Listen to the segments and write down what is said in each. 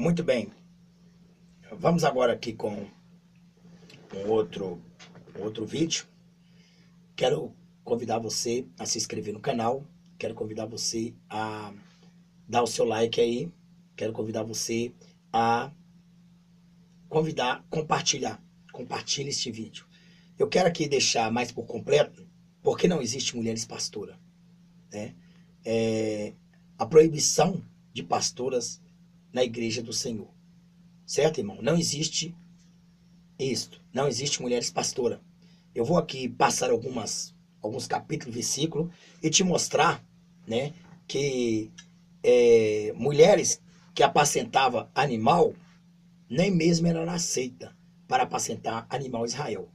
Muito bem, vamos agora aqui com um outro vídeo. Quero convidar você a se inscrever no canal, quero convidar você a dar o seu like aí, quero convidar você a compartilhe este vídeo. Eu quero aqui deixar mais por completo, porque não existe mulheres pastoras, né? A proibição de pastoras na igreja do Senhor, certo, irmão? Não existe isto, não existe mulheres pastoras. Eu vou aqui passar alguns capítulos, versículos, e te mostrar, né, que mulheres que apacentavam animal, nem mesmo eram aceitas para apacentar animal Israel.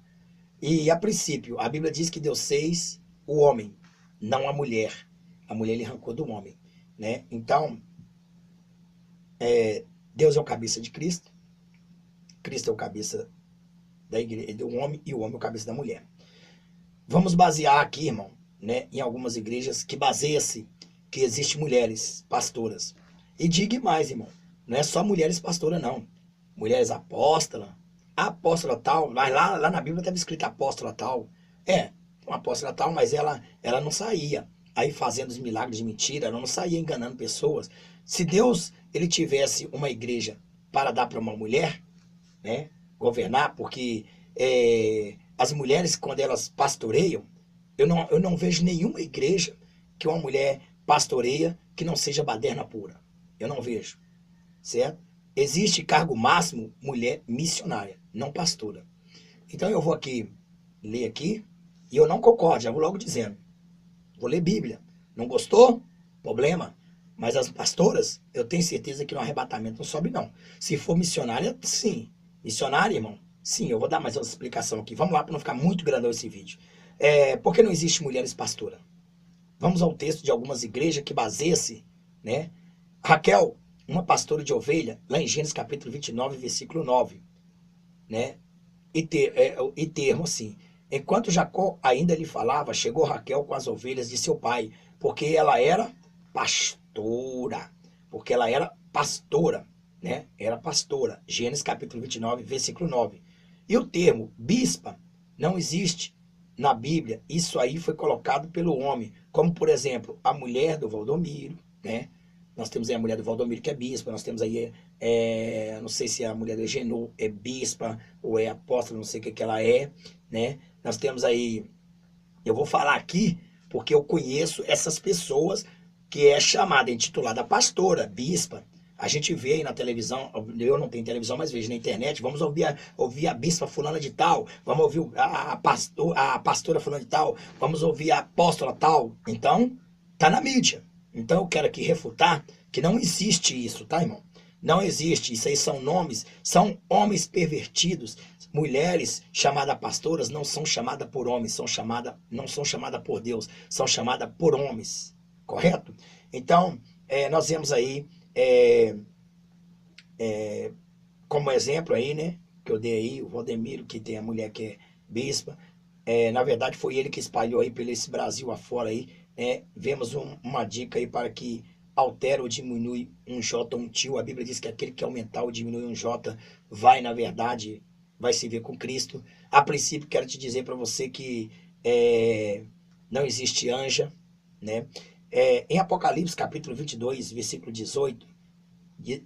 E a princípio, a Bíblia diz que Deus fez o homem, não a mulher. A mulher ele arrancou do homem, né? Então, Deus é o cabeça de Cristo, Cristo é o cabeça da igreja, do homem, e o homem é o cabeça da mulher. Vamos basear aqui, irmão, né, em algumas igrejas que baseia-se que existem mulheres pastoras. E diga mais, irmão, não é só mulheres pastoras, não. Mulheres apóstolas, a apóstola tal, mas lá na Bíblia estava escrito apóstola tal. Uma apóstola tal, mas ela não saía aí fazendo os milagres de mentira, ela não saía enganando pessoas. Se Deus ele tivesse uma igreja para dar para uma mulher, né, governar, porque as mulheres, quando elas pastoreiam, eu não vejo nenhuma igreja que uma mulher pastoreia que não seja baderna pura. Eu não vejo, certo? Existe cargo máximo, mulher missionária, não pastora. Então eu vou aqui ler aqui, e eu não concordo, já vou logo dizendo. Vou ler Bíblia. Não gostou? Problema. Mas as pastoras, eu tenho certeza que no arrebatamento não sobe não. Se for missionária, sim. Missionária, irmão? Sim, eu vou dar mais uma explicação aqui. Vamos lá para não ficar muito grandão esse vídeo. Por que não existe mulheres pastoras? Vamos ao texto de algumas igrejas que baseia-se, né? Raquel, uma pastora de ovelha, lá em Gênesis capítulo 29, versículo 9, né? E termo assim: enquanto Jacó ainda lhe falava, chegou Raquel com as ovelhas de seu pai, porque ela era pastora. Porque ela era pastora, né? Era pastora. Gênesis capítulo 29, versículo 9. E o termo bispa não existe na Bíblia. Isso aí foi colocado pelo homem, como por exemplo, a mulher do Valdomiro, né? Nós temos aí a mulher do Valdomiro que é bispa, nós temos aí, não sei se a mulher do Genô é bispa ou é apóstola, não sei o que ela é, né? Nós temos aí, eu vou falar aqui porque eu conheço essas pessoas que é chamada, intitulada pastora, bispa. A gente vê aí na televisão, eu não tenho televisão, mas vejo na internet, vamos ouvir a bispa fulana de tal, vamos ouvir a pastora fulana de tal, vamos ouvir a apóstola tal. Então, tá na mídia. Então eu quero aqui refutar que não existe isso, tá, irmão? Não existe, isso aí são nomes, são homens pervertidos. Mulheres chamadas pastoras não são chamadas por homens, não são chamadas por Deus, são chamadas por homens, correto? Então, nós vemos aí, como exemplo aí, né, que eu dei aí, o Valdemiro, que tem a mulher que é bispa, na verdade foi ele que espalhou aí pelo esse Brasil afora aí, vemos uma dica aí para que altera ou diminui um J ou um tio. A Bíblia diz que aquele que aumentar ou diminuir um J vai, na verdade, vai se ver com Cristo. A princípio, quero te dizer para você que não existe anja, né? Em Apocalipse, capítulo 22, versículo 18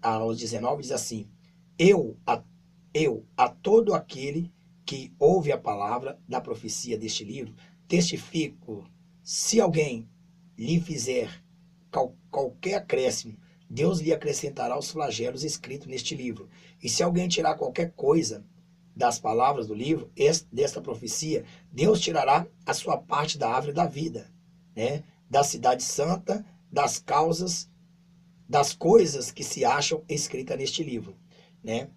aos 19, diz assim: Eu a todo aquele que ouve a palavra da profecia deste livro, testifico, se alguém lhe fizer qualquer acréscimo, Deus lhe acrescentará os flagelos escritos neste livro. E se alguém tirar qualquer coisa das palavras do livro, desta profecia, Deus tirará a sua parte da árvore da vida, né? Da cidade santa, das causas, das coisas que se acham escritas neste livro, né?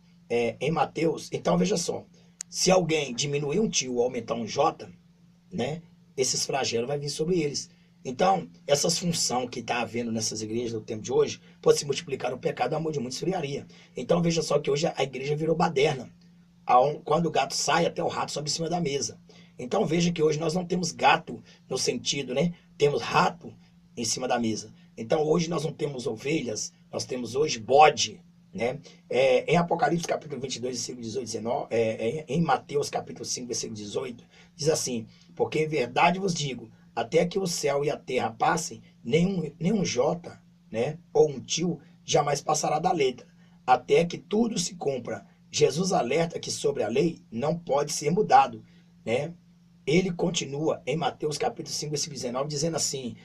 Em Mateus, então veja só, se alguém diminuir um tio ou aumentar um J, né? Esses flagelos vai vir sobre eles. Então, essas funções que está havendo nessas igrejas no tempo de hoje, pode se multiplicar no pecado, o amor de muitos esfriaria. Então, veja só que hoje a igreja virou baderna. Quando o gato sai, até o rato sobe em cima da mesa. Então, veja que hoje nós não temos gato no sentido, né? Temos rato em cima da mesa. Então, hoje nós não temos ovelhas, nós temos hoje bode. né? Em Apocalipse capítulo 22, versículo 18 e 19, em Mateus capítulo 5, versículo 18, diz assim: porque em verdade vos digo, até que o céu e a terra passem, nenhum jota, né, ou um tio jamais passará da letra, até que tudo se cumpra. Jesus alerta que sobre a lei não pode ser mudado, né? Ele continua em Mateus capítulo 5, versículo 19, dizendo assim,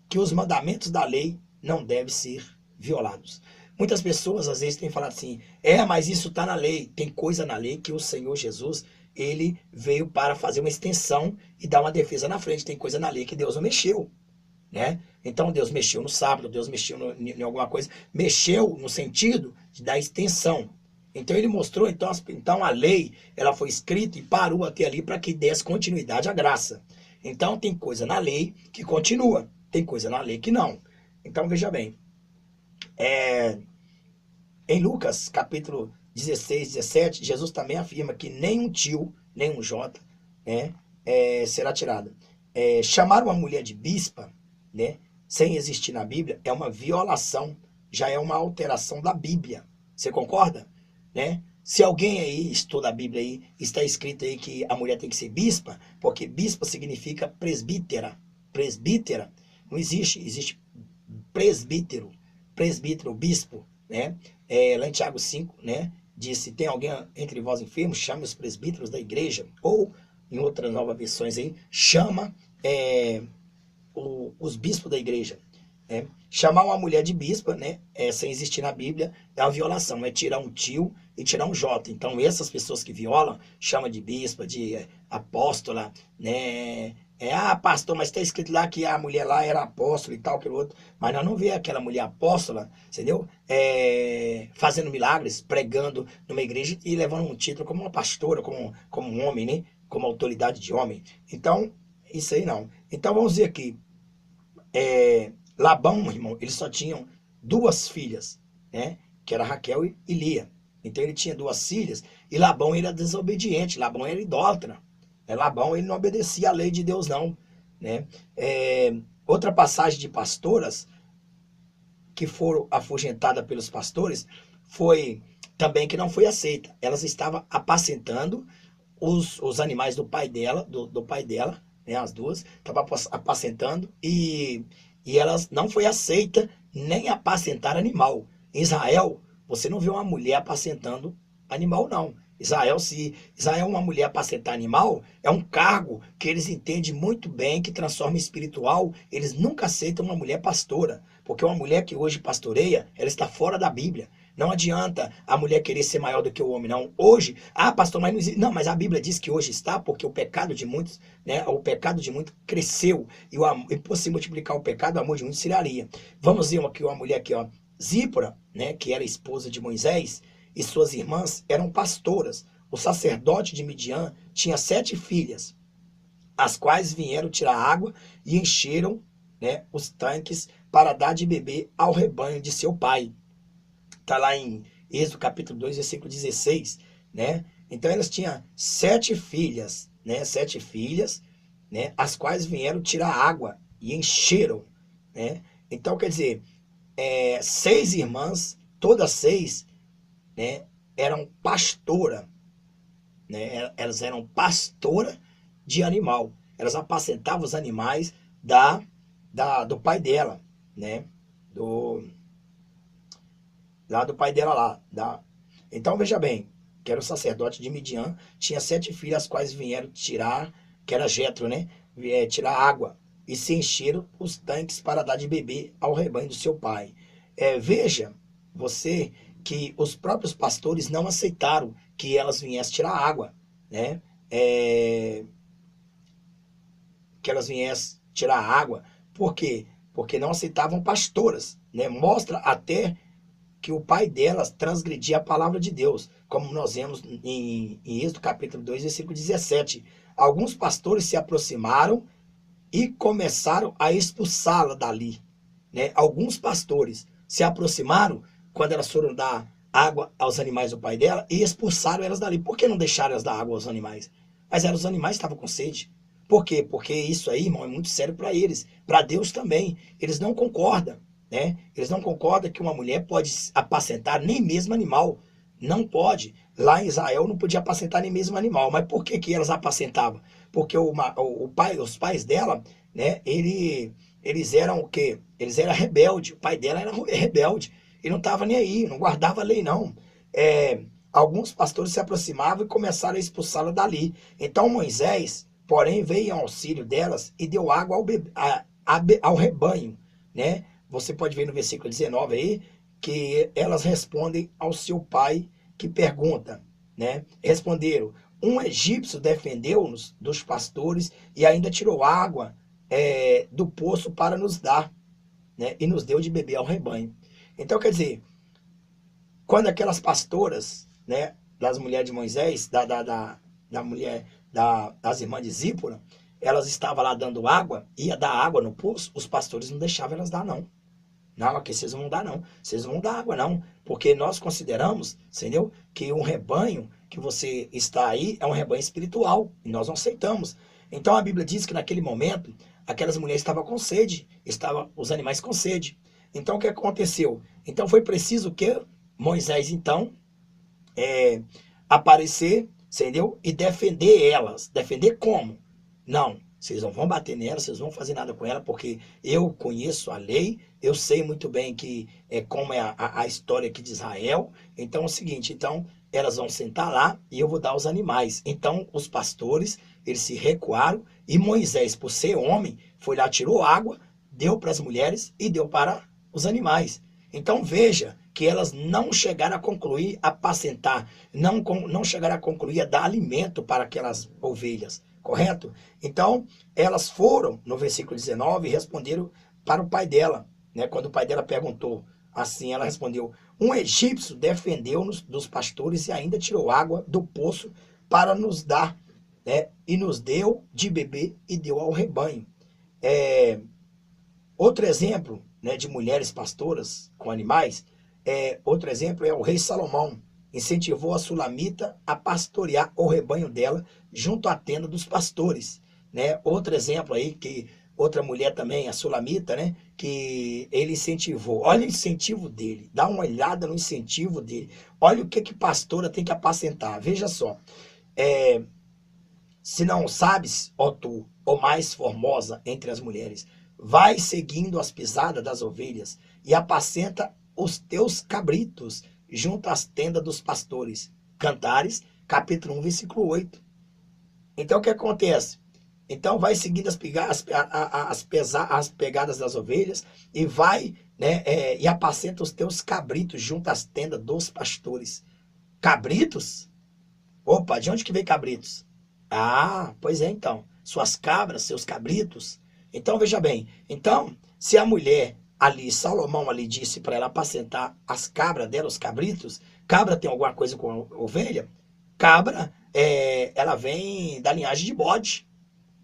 que os mandamentos da lei não devem ser violados. Muitas pessoas às vezes têm falado assim, mas isso está na lei. Tem coisa na lei que o Senhor Jesus, ele veio para fazer uma extensão e dar uma defesa na frente. Tem coisa na lei que Deus não mexeu, né? Então Deus mexeu no sábado, Deus mexeu em alguma coisa, mexeu no sentido de dar extensão. Então ele mostrou, então a lei, ela foi escrita e parou até ali para que desse continuidade à graça. Então tem coisa na lei que continua, tem coisa na lei que não. Então veja bem, em Lucas capítulo 16, 17, Jesus também afirma que nem um tio, nem um jota, né, será tirado. Chamar uma mulher de bispa, né, sem existir na Bíblia, é uma violação, já é uma alteração da Bíblia. Você concorda? Né? Se alguém aí estuda a Bíblia aí, está escrito aí que a mulher tem que ser bispa, porque bispa significa presbítera. Presbítera não existe, existe presbítero, bispo, né? Lá em Tiago 5, né, diz, se tem alguém entre vós enfermos, chame os presbíteros da igreja, ou em outras novas versões aí, chama os bispos da igreja. Né? Chamar uma mulher de bispa, né, sem existir na Bíblia, é uma violação, é tirar um tio e tirar um jota. Então essas pessoas que violam, chama de bispa, de apóstola, né? Pastor, mas está escrito lá que a mulher lá era apóstola e tal, aquilo outro. Mas nós não vê aquela mulher apóstola, entendeu? Fazendo milagres, pregando numa igreja e levando um título como uma pastora, como um homem, né? Como autoridade de homem. Então, isso aí não. Então vamos dizer aqui, Labão, irmão, eles só tinham duas filhas, né? Que era Raquel e Lia. Então ele tinha duas filhas e Labão era desobediente, Labão era idólatra. Labão ele não obedecia à lei de Deus não, né? Outra passagem de pastoras que foram afugentadas pelos pastores foi também que não foi aceita. Elas estavam apacentando os animais do pai dela, do pai dela, né? As duas estavam apacentando e elas não foi aceita nem apacentar animal. Em Israel, você não vê uma mulher apacentando animal, não. Se Israel é uma mulher apacentar animal, é um cargo que eles entendem muito bem, que transforma em espiritual. Eles nunca aceitam uma mulher pastora, porque uma mulher que hoje pastoreia, ela está fora da Bíblia. Não adianta a mulher querer ser maior do que o homem, não. Hoje, pastor, mas não existe. Não, mas a Bíblia diz que hoje está, porque o pecado de muitos, né, o pecado de muitos cresceu, e por se multiplicar o pecado, o amor de muitos se iraria. Vamos ver aqui uma mulher aqui, ó, Zípora, né, que era esposa de Moisés, e suas irmãs eram pastoras. O sacerdote de Midian tinha 7 filhas, as quais vieram tirar água e encheram, né, os tanques para dar de beber ao rebanho de seu pai. Está lá em Êxodo capítulo 2, versículo 16, né? Então elas tinham 7 filhas, né? 7 filhas, né? As quais vieram tirar água e encheram, né? Então quer dizer, 6 irmãs, todas 6, né? Eram pastora, né? Elas eram pastora de animal. Elas apacentavam os animais do pai dela, né? Lá do pai dela lá. Então veja bem, que era o sacerdote de Midian, tinha 7 filhas, as quais vieram tirar, que era Jetro, né? Tirar água e se encheram os tanques para dar de beber ao rebanho do seu pai. Veja você que os próprios pastores não aceitaram que elas viessem tirar água, né? Que elas viessem tirar água. Por quê? Porque não aceitavam pastoras, né? Mostra até que o pai delas transgredia a palavra de Deus, como nós vemos em Êxodo capítulo 2, versículo 17. Alguns pastores se aproximaram e começaram a expulsá-la dali, né? Alguns pastores se aproximaram quando elas foram dar água aos animais do pai dela e expulsaram elas dali. Por que não deixaram elas dar água aos animais? Mas os animais estavam com sede. Por quê? Porque isso aí, irmão, é muito sério para eles, para Deus também. Eles não concordam. né? Eles não concordam que uma mulher pode apacentar nem mesmo animal. Não pode. Lá em Israel não podia apacentar nem mesmo animal. Mas por que que elas apacentavam? Porque os pais dela, né? Eles eram o quê? Eles eram rebeldes. O pai dela era rebelde. Ele não estava nem aí, não guardava a lei, não. Alguns pastores se aproximavam e começaram a expulsá-la dali. Então Moisés, porém, veio em auxílio delas e deu água ao rebanho, né? Você pode ver no versículo 19 aí, que elas respondem ao seu pai, que pergunta, né? Responderam: um egípcio defendeu-nos dos pastores e ainda tirou água do poço para nos dar, né? E nos deu de beber ao rebanho. Então, quer dizer, quando aquelas pastoras, né, das mulheres de Moisés, das irmãs de Zípora, elas estavam lá dando água, ia dar água no poço, os pastores não deixavam elas dar, não. Não, aqui vocês não vão dar, não. Vocês não vão dar água, não. Porque nós consideramos, entendeu? Que um rebanho que você está aí é um rebanho espiritual. E nós não aceitamos. Então a Bíblia diz que naquele momento, aquelas mulheres estavam com sede. Estavam os animais com sede. Então o que aconteceu? Então foi preciso que Moisés, então, aparecer, entendeu? E defender elas. Defender como? Não. Vocês não vão bater nela, vocês não vão fazer nada com ela, porque eu conheço a lei, eu sei muito bem que como é a história aqui de Israel. Então é o seguinte, então elas vão sentar lá e eu vou dar os animais. Então os pastores, eles se recuaram e Moisés, por ser homem, foi lá, tirou água, deu para as mulheres e deu para os animais. Então veja que elas não chegaram a concluir a apacentar, não chegaram a concluir a dar alimento para aquelas ovelhas. Correto? Então, elas foram, no versículo 19, e responderam para o pai dela. Né? Quando o pai dela perguntou, assim ela respondeu: um egípcio defendeu-nos dos pastores e ainda tirou água do poço para nos dar, né? E nos deu de beber e deu ao rebanho. Outro exemplo, né, de mulheres pastoras com animais, outro exemplo é o rei Salomão. Incentivou a Sulamita a pastorear o rebanho dela junto à tenda dos pastores, né? Outro exemplo aí, que outra mulher também, a Sulamita, né? Que ele incentivou. Olha o incentivo dele, dá uma olhada no incentivo dele. Olha o que pastora tem que apacentar. Veja só, se não sabes, ó tu, ó mais formosa entre as mulheres, vai seguindo as pisadas das ovelhas e apacenta os teus cabritos junto às tendas dos pastores. Cantares, capítulo 1, versículo 8. Então o que acontece? Então vai seguindo as pegadas das ovelhas e vai, né, e apacenta os teus cabritos junto às tendas dos pastores. Cabritos? Opa, de onde que veio cabritos? Ah, pois é então. Suas cabras, seus cabritos. Então veja bem, então se a mulher ali, Salomão ali disse para ela apacentar as cabras dela, os cabritos, cabra tem alguma coisa com ovelha? Cabra, ela vem da linhagem de bode,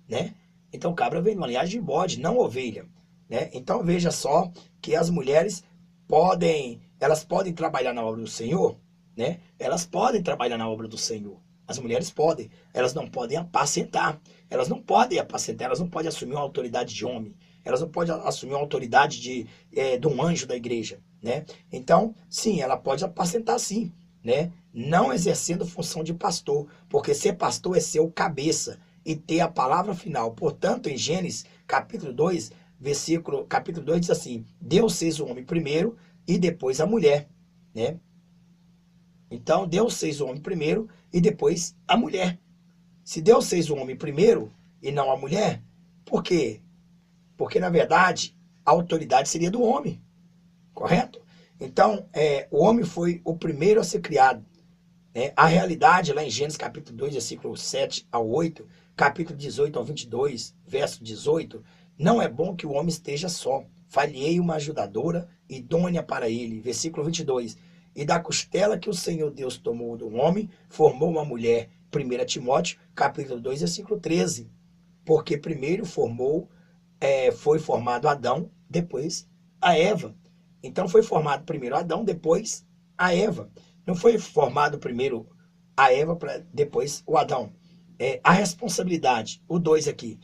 né? Então cabra vem de uma linhagem de bode, não ovelha, né? Então veja só que as mulheres elas podem trabalhar na obra do Senhor, né? Elas podem trabalhar na obra do Senhor. As mulheres podem, elas não podem apacentar. Elas não podem apacentar, elas não podem assumir uma autoridade de homem. Elas não podem assumir uma autoridade de um anjo da igreja, né? Então, sim, ela pode apacentar sim, né? Não exercendo função de pastor, porque ser pastor é ser o cabeça e ter a palavra final. Portanto, em Gênesis, capítulo 2, capítulo 2 diz assim: Deus fez o homem primeiro e depois a mulher, né? Então, Deus fez o homem primeiro e depois a mulher. Se Deus fez o homem primeiro e não a mulher, por quê? Porque, na verdade, a autoridade seria do homem, correto? Então, o homem foi o primeiro a ser criado. Né? A realidade, lá em Gênesis capítulo 2, versículo 7 ao 8, capítulo 18 ao 22, verso 18, não é bom que o homem esteja só. Falhei uma ajudadora idônea para ele. Versículo 22, e da costela que o Senhor Deus tomou do homem, formou uma mulher. 1 Timóteo, capítulo 2, versículo 13. Porque primeiro foi formado Adão, depois a Eva. Então foi formado primeiro Adão, depois a Eva. Não foi formado primeiro a Eva, depois o Adão. A responsabilidade, o 2 aqui,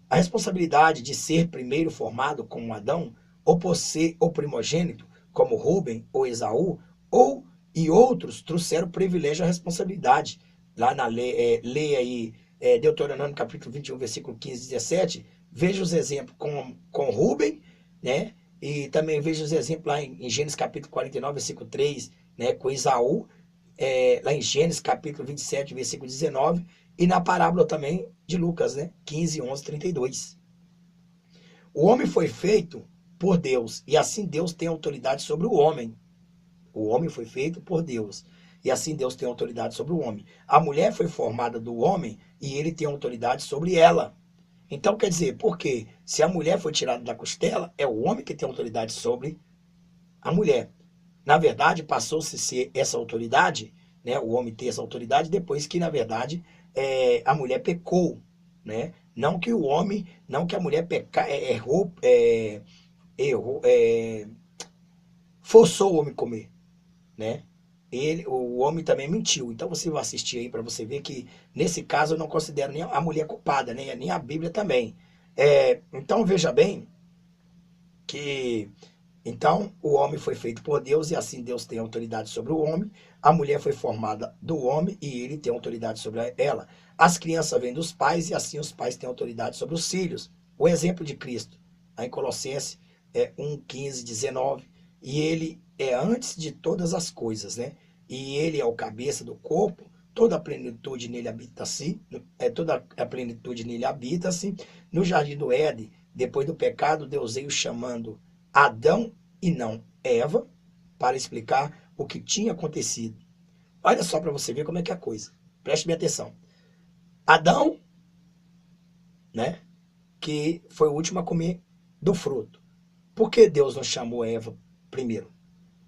a responsabilidade de ser primeiro formado como Adão ou por ser o primogênito, como Rubem ou Esaú, ou e outros trouxeram privilégio à responsabilidade. Lá na lei, leia aí Deuteronômio capítulo 21, versículo 15 e 17, veja os exemplos com Rubem, né? E também veja os exemplos lá em Gênesis capítulo 49, versículo 3, né? Com Esaú, lá em Gênesis capítulo 27, versículo 19, e na parábola também de Lucas, né? 15, 11, 32. O homem foi feito por Deus, e assim Deus tem autoridade sobre o homem. O homem foi feito por Deus, e assim Deus tem autoridade sobre o homem. A mulher foi formada do homem, e ele tem autoridade sobre ela. Então, quer dizer, porque se a mulher foi tirada da costela, é o homem que tem autoridade sobre a mulher. Na verdade, passou-se a ser essa autoridade, né, o homem ter essa autoridade, depois que, na verdade, a mulher pecou, né? Não que o homem, não que a mulher errou, forçou o homem a comer, né? O homem também mentiu. Então você vai assistir aí para você ver que, nesse caso, eu não considero nem a mulher culpada, né? Nem a Bíblia também. Então veja bem que então o homem foi feito por Deus e assim Deus tem autoridade sobre o homem. A mulher foi formada do homem e ele tem autoridade sobre ela. As crianças vêm dos pais e assim os pais têm autoridade sobre os filhos. O exemplo de Cristo, aí em Colossenses 1, 15, 19, e ele é antes de todas as coisas, né? E ele é o cabeça do corpo, toda a plenitude nele habita-se, toda a plenitude nele habita-se. No jardim do Éden, depois do pecado, Deus veio chamando Adão e não Eva para explicar o que tinha acontecido. Olha só para você ver como é que é a coisa. Preste bem atenção. Adão, né, que foi o último a comer do fruto. Por que Deus não chamou Eva primeiro?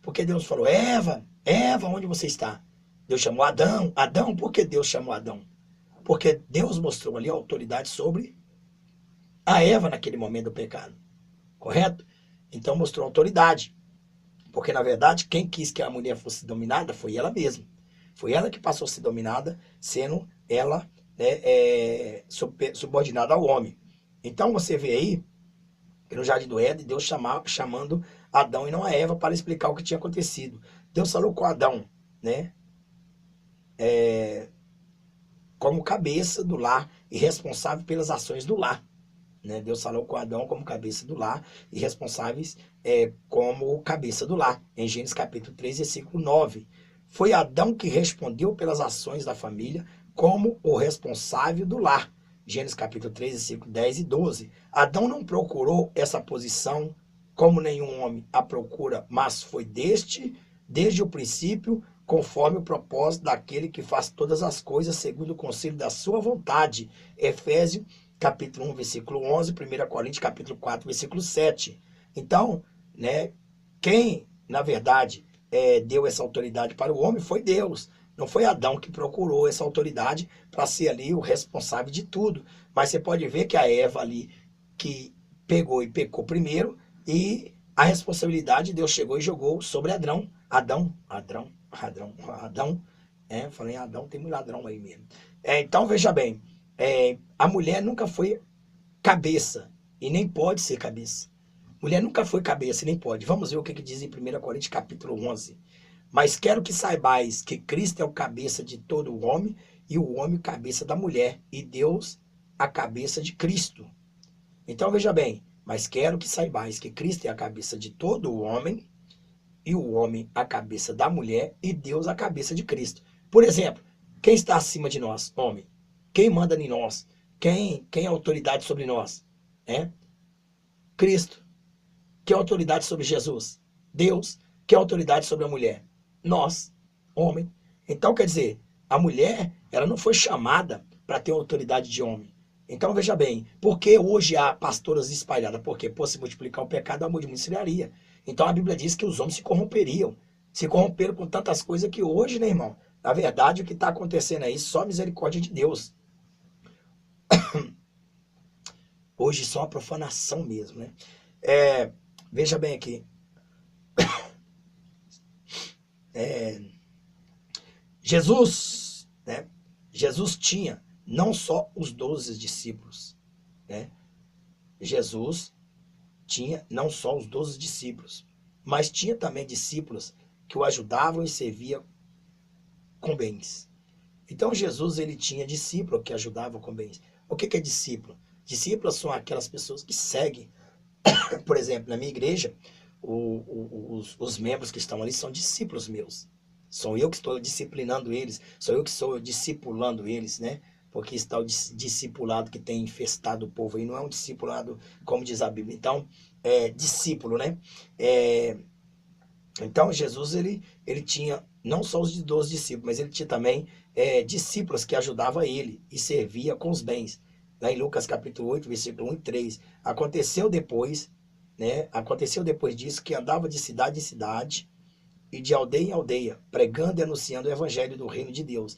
Porque Deus falou, Eva, Eva, onde você está? Deus chamou Adão. Adão, por que Deus chamou Adão? Porque Deus mostrou ali a autoridade sobre a Eva naquele momento do pecado. Correto? Então mostrou autoridade. Porque, na verdade, quem quis que a mulher fosse dominada foi ela mesma. Foi ela que passou a ser dominada, sendo ela, né, subordinada ao homem. Então você vê aí, no Jardim do Éden, Deus chamando Adão e não a Eva para explicar o que tinha acontecido. Deus falou com Adão, né, como cabeça do lar e responsável pelas ações do lar. Né? Deus falou com Adão como cabeça do lar e responsáveis como cabeça do lar. Em Gênesis capítulo 3, versículo 9. Foi Adão que respondeu pelas ações da família como o responsável do lar. Gênesis capítulo 3, versículo 10 e 12. Adão não procurou essa posição como nenhum homem a procura, mas foi desde o princípio, conforme o propósito daquele que faz todas as coisas segundo o conselho da sua vontade. Efésios capítulo 1, versículo 11, 1 Coríntios, capítulo 4, versículo 7. Então, né, quem, na verdade, deu essa autoridade para o homem foi Deus. Não foi Adão que procurou essa autoridade para ser ali o responsável de tudo. Mas você pode ver que a Eva ali, que pegou e pecou primeiro, e a responsabilidade Deus chegou e jogou sobre Adão. Adão. Falei Adão, tem muito ladrão aí mesmo. Então, veja bem, a mulher nunca foi cabeça e nem pode ser cabeça. Mulher nunca foi cabeça e nem pode. Vamos ver o que diz em 1 Coríntios capítulo 11. Mas quero que saibais que Cristo é o cabeça de todo o homem e o homem o cabeça da mulher e Deus a cabeça de Cristo. Então veja bem, mas quero que saibais que Cristo é a cabeça de todo o homem e o homem a cabeça da mulher e Deus a cabeça de Cristo. Por exemplo, quem está acima de nós? Homem. Quem manda em nós? Quem é autoridade sobre nós? Cristo. Quem é autoridade sobre Jesus? Deus. Quem é autoridade sobre a mulher? Nós, homem. Então, quer dizer, a mulher, ela não foi chamada para ter autoridade de homem. Então, veja bem, por que hoje há pastoras espalhadas? Porque, se multiplicar o pecado, o amor de muitos seria. Então, a Bíblia diz que os homens se corromperiam. Se corromperam com tantas coisas que hoje, né, irmão? Na verdade, o que está acontecendo aí, só misericórdia de Deus. Hoje só uma profanação mesmo, né? Veja bem aqui. Jesus, né? Jesus tinha não só os 12 discípulos, né? Jesus tinha não só os 12 discípulos, mas tinha também discípulos que o ajudavam e serviam com bens. Então Jesus, ele tinha discípulo que ajudavam com bens. O que é discípulo? Discípulos são aquelas pessoas que seguem. Por exemplo, na minha igreja, os membros que estão ali são discípulos meus. Sou eu que estou disciplinando eles, sou eu que estou discipulando eles, né? Porque está o discipulado que tem infestado o povo aí, não é um discipulado, como diz a Bíblia. Então, discípulo, né? Então, Jesus, ele tinha não só os 12 discípulos, mas ele tinha também discípulos que ajudavam ele e servia com os bens. Lá em Lucas capítulo 8, versículo 1 e 3. Aconteceu depois disso que andava de cidade em cidade e de aldeia em aldeia, pregando e anunciando o evangelho do reino de Deus.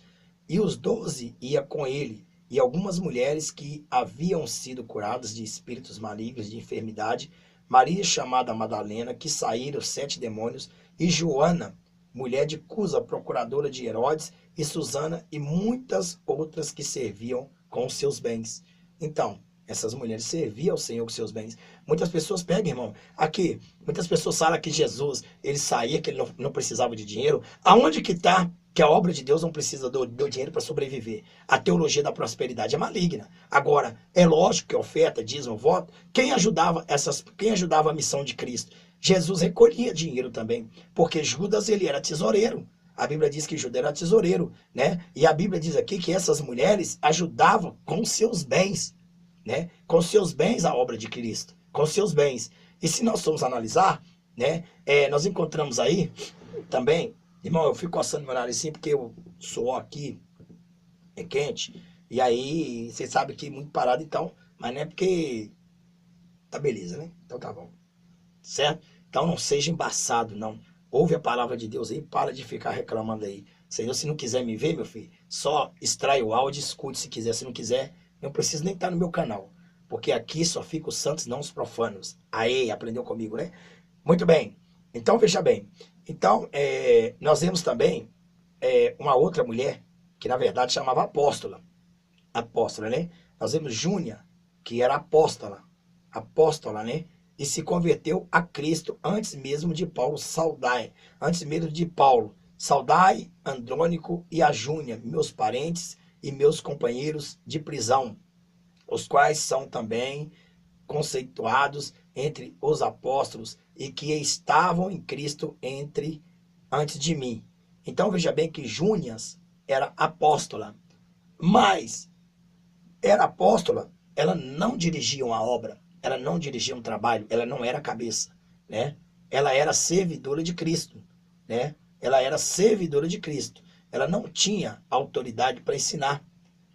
E os 12 iam com ele, e algumas mulheres que haviam sido curadas de espíritos malignos, de enfermidade, Maria chamada Madalena, que saíram 7 demônios, e Joana, mulher de Cusa, procuradora de Herodes, e Susana, e muitas outras que serviam com os seus bens. Então, essas mulheres serviam ao Senhor com seus bens. Muitas pessoas pegam, irmão, aqui, muitas pessoas falam que Jesus, ele saía, que ele não precisava de dinheiro. Aonde que está que a obra de Deus não precisa do dinheiro para sobreviver? A teologia da prosperidade é maligna. Agora, é lógico que oferta, dízimo, voto, quem ajudava a missão de Cristo? Jesus recolhia dinheiro também, porque Judas, ele era tesoureiro. A Bíblia diz que Judas era tesoureiro, né? E a Bíblia diz aqui que essas mulheres ajudavam com seus bens, né? Com seus bens a obra de Cristo, com seus bens. E se nós formos analisar, né? Nós encontramos aí também, irmão, eu fico coçando meu nariz assim porque o suor aqui é quente, e aí você sabe que é muito parado então, mas não é porque tá beleza, né? Então tá bom, certo? Então não seja embaçado, não. Ouve a palavra de Deus aí, para de ficar reclamando aí. Senhor, se não quiser me ver, meu filho, só extrai o áudio e escute se quiser. Se não quiser, não precisa nem estar no meu canal. Porque aqui só fica os santos, não os profanos. Aê, aprendeu comigo, né? Muito bem. Então, veja bem. Então, nós vemos também uma outra mulher, que na verdade chamava apóstola. Apóstola, né? Nós vemos Júnia, que era apóstola, né? E se converteu a Cristo antes mesmo de Paulo saudai. Antes mesmo de Paulo. Saudai, Andrônico e a Júnia, meus parentes e meus companheiros de prisão, os quais são também conceituados entre os apóstolos e que estavam em Cristo antes de mim. Então veja bem que Júnias era apóstola, mas era apóstola, ela não dirigia uma obra, ela não dirigia um trabalho, ela não era cabeça, né? Ela era servidora de Cristo, né? Ela era servidora de Cristo. Ela não tinha autoridade para ensinar,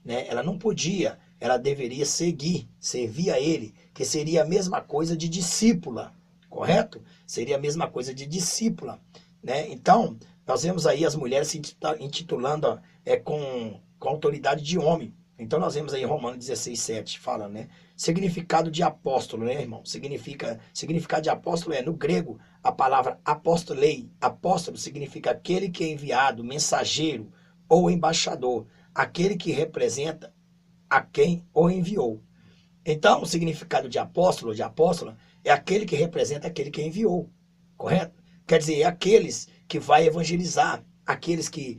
né? Ela não podia, ela deveria servir a ele, que seria a mesma coisa de discípula, correto? Seria a mesma coisa de discípula, né? Então, nós vemos aí as mulheres se intitulando com autoridade de homem. Então nós vemos aí Romanos 16:7 falando, né? Significado de apóstolo, né, irmão? Significado de apóstolo no grego, a palavra apostolei. Apóstolo significa aquele que é enviado, mensageiro ou embaixador, aquele que representa a quem o enviou. Então, o significado de apóstolo, de apóstola, é aquele que representa aquele que enviou, correto? Quer dizer, é aqueles que vai evangelizar, aqueles que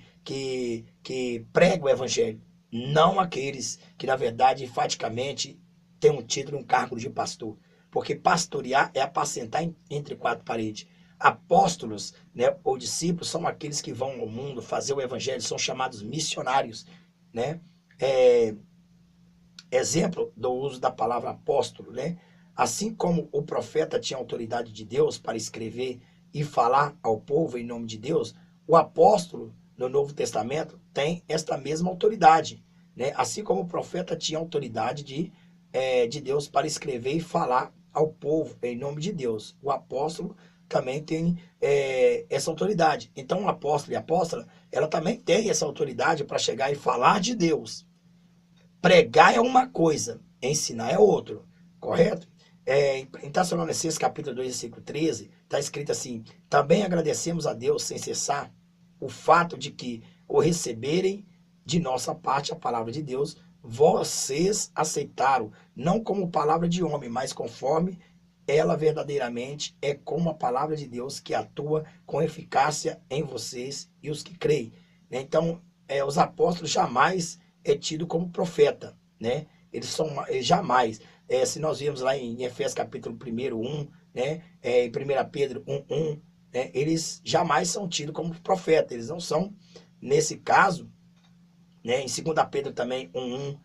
pregam o evangelho. Não aqueles que, na verdade, enfaticamente, têm um título e um cargo de pastor. Porque pastorear é apacentar entre 4 paredes. Apóstolos, né, ou discípulos são aqueles que vão ao mundo fazer o evangelho, são chamados missionários, né? Exemplo do uso da palavra apóstolo, né? Assim como o profeta tinha autoridade de Deus para escrever e falar ao povo em nome de Deus, o apóstolo no Novo Testamento tem esta mesma autoridade, né? Assim como o profeta tinha autoridade de Deus para escrever e falar ao povo em nome de Deus, o apóstolo também tem essa autoridade. Então, o apóstolo e a apóstola, ela também tem essa autoridade para chegar e falar de Deus. Pregar é uma coisa, ensinar é outro, correto? Em Tessalonicenses capítulo 2, versículo 13, está escrito assim: também agradecemos a Deus sem cessar o fato de que o receberem de nossa parte a palavra de Deus, vocês aceitaram, não como palavra de homem, mas conforme ela verdadeiramente é como a palavra de Deus que atua com eficácia em vocês e os que creem, né? Então, os apóstolos jamais é tido como profeta, né? Eles jamais. Se nós vimos lá em Efésios capítulo 1, 1, né? Em 1 Pedro 1, 1, né? Eles jamais são tidos como profeta, eles não são, nesse caso, né? Em 2 Pedro também 1, 1, 1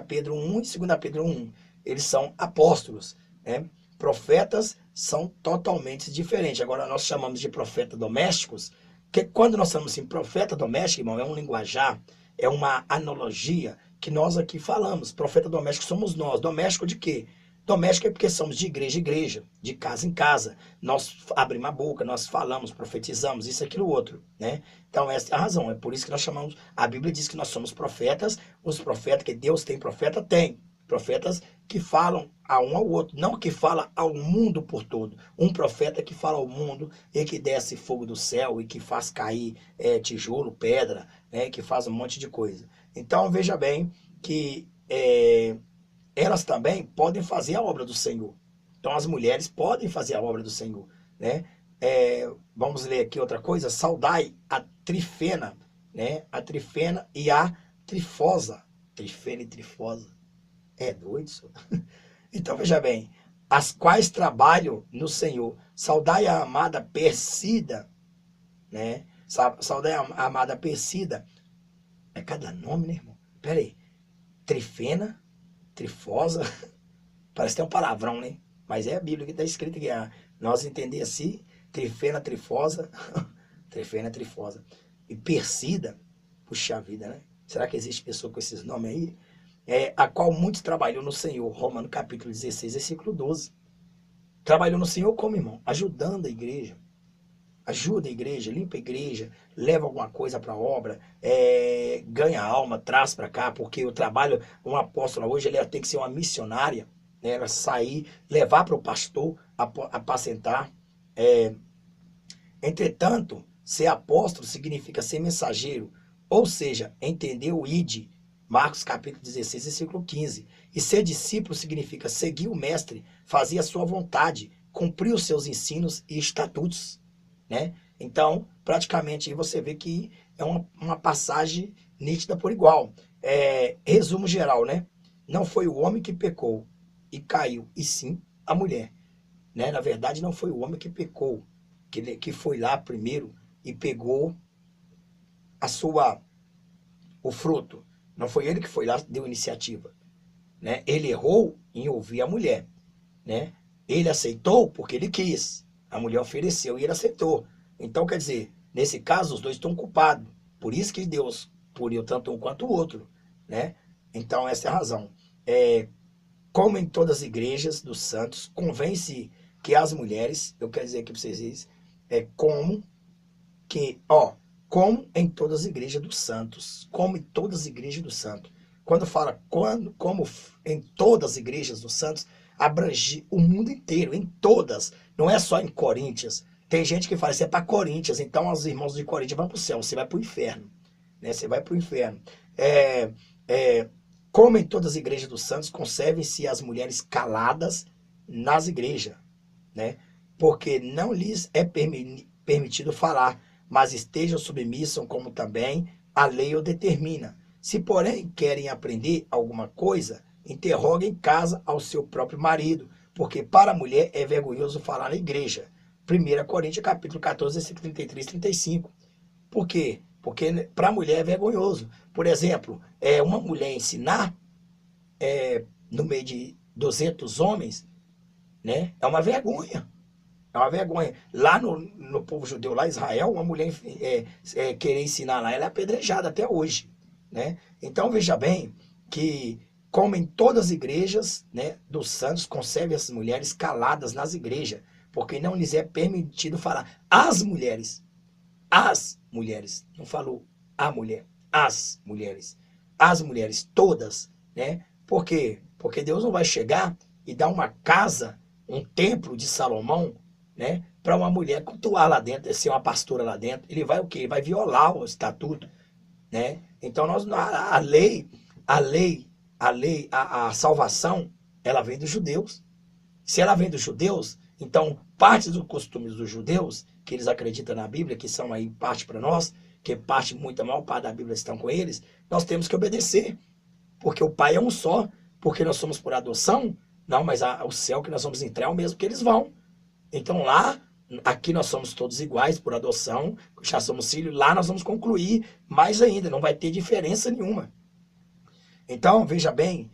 Pedro 1 e 2 Pedro 1, eles são apóstolos, né? Profetas são totalmente diferentes. Agora nós chamamos de profetas domésticos, que quando nós chamamos assim, profeta doméstico, irmão, é um linguajar, é uma analogia que nós aqui falamos. Profeta doméstico somos nós. Doméstico de quê? Doméstico é porque somos de igreja em igreja, de casa em casa. Nós abrimos a boca, nós falamos, profetizamos, isso, aquilo, outro, né? Então essa é a razão, é por isso que nós chamamos, a Bíblia diz que nós somos profetas, os profetas, que Deus tem profeta, tem. Profetas que falam a um ao outro, não que fala ao mundo por todo. Um profeta que fala ao mundo e que desce fogo do céu e que faz cair tijolo, pedra, né, que faz um monte de coisa. Então veja bem que elas também podem fazer a obra do Senhor. Então as mulheres podem fazer a obra do Senhor, né? Vamos ler aqui outra coisa. Saudai a Trifena, né? A Trifena e a Trifosa. Trifena e Trifosa. É doido isso? Então veja bem, as quais trabalham no Senhor. Saudai a amada Persida, né? Saudai a amada Persida. É cada nome, né, irmão? Pera aí. Trifena, Trifosa. Parece que tem um palavrão, né? Mas é a Bíblia que está escrito aqui. Nós entendemos assim, Trifena, Trifosa. Trifena, Trifosa. E Persida. Puxa vida, né? Será que existe pessoa com esses nomes aí? A qual muitos trabalhou no Senhor. Romanos capítulo 16, versículo 12. Trabalhou no Senhor como, irmão? Ajudando a igreja. Ajuda a igreja, limpa a igreja, leva alguma coisa para a obra, ganha alma, traz para cá, porque o trabalho, um apóstolo hoje, ele tem que ser uma missionária, né? Ela sair, levar para o pastor, apacentar. Entretanto, ser apóstolo significa ser mensageiro, ou seja, entender o id, Marcos capítulo 16, versículo 15. E ser discípulo significa seguir o mestre, fazer a sua vontade, cumprir os seus ensinos e estatutos, né? Então, praticamente, aí você vê que é uma passagem nítida por igual. Resumo geral, né? Não foi o homem que pecou e caiu, e sim a mulher, né? Na verdade, não foi o homem que pecou, que foi lá primeiro e pegou o fruto. Não foi ele que foi lá, deu iniciativa, né? Ele errou em ouvir a mulher, né? Ele aceitou porque ele quis. A mulher ofereceu e ele aceitou. Então, quer dizer, nesse caso, os dois estão culpados. Por isso que Deus puniu tanto um quanto o outro, né? Então, essa é a razão. Como em todas as igrejas dos santos, convence que as mulheres, eu quero dizer aqui para vocês, como em todas as igrejas dos santos, como em todas as igrejas dos santos. Quando fala como em todas as igrejas dos santos, abrange o mundo inteiro, em todas, não é só em Coríntios. Tem gente que fala, isso é para Coríntios, então os irmãos de Coríntios vão para o céu, você vai para o inferno, né? Você vai para o inferno. Como em todas as igrejas dos santos, conservem-se as mulheres caladas nas igrejas, né? Porque não lhes é permitido falar, mas estejam submissas, como também a lei o determina. Se, porém, querem aprender alguma coisa, interroguem em casa ao seu próprio marido, porque para a mulher é vergonhoso falar na igreja. 1 Coríntios capítulo 14, versículo 33 e 35. Por quê? Porque para a mulher é vergonhoso. Por exemplo, uma mulher ensinar no meio de 200 homens, né, é uma vergonha. É uma vergonha. Lá no povo judeu, lá em Israel, uma mulher querer ensinar lá, ela é apedrejada até hoje, né? Então veja bem que, como em todas as igrejas, né, dos santos, conserve as mulheres caladas nas igrejas, porque não lhes é permitido falar. As mulheres, não falou a mulher, as mulheres todas, né? Por quê? Porque Deus não vai chegar e dar uma casa, um templo de Salomão, né, para uma mulher cultuar lá dentro, ser uma pastora lá dentro. Ele vai o quê? Ele vai violar o estatuto, né? Então a salvação, ela vem dos judeus, Se ela vem dos judeus, então partes dos costumes dos judeus, que eles acreditam na Bíblia, que são aí parte para nós, que parte, muita maior parte da Bíblia estão com eles, nós temos que obedecer. Porque o Pai é um só, porque nós somos por adoção, não, mas o céu que nós vamos entrar é o mesmo que eles vão. Então lá, aqui nós somos todos iguais por adoção, já somos filhos, lá nós vamos concluir mais ainda, não vai ter diferença nenhuma. Então, veja bem,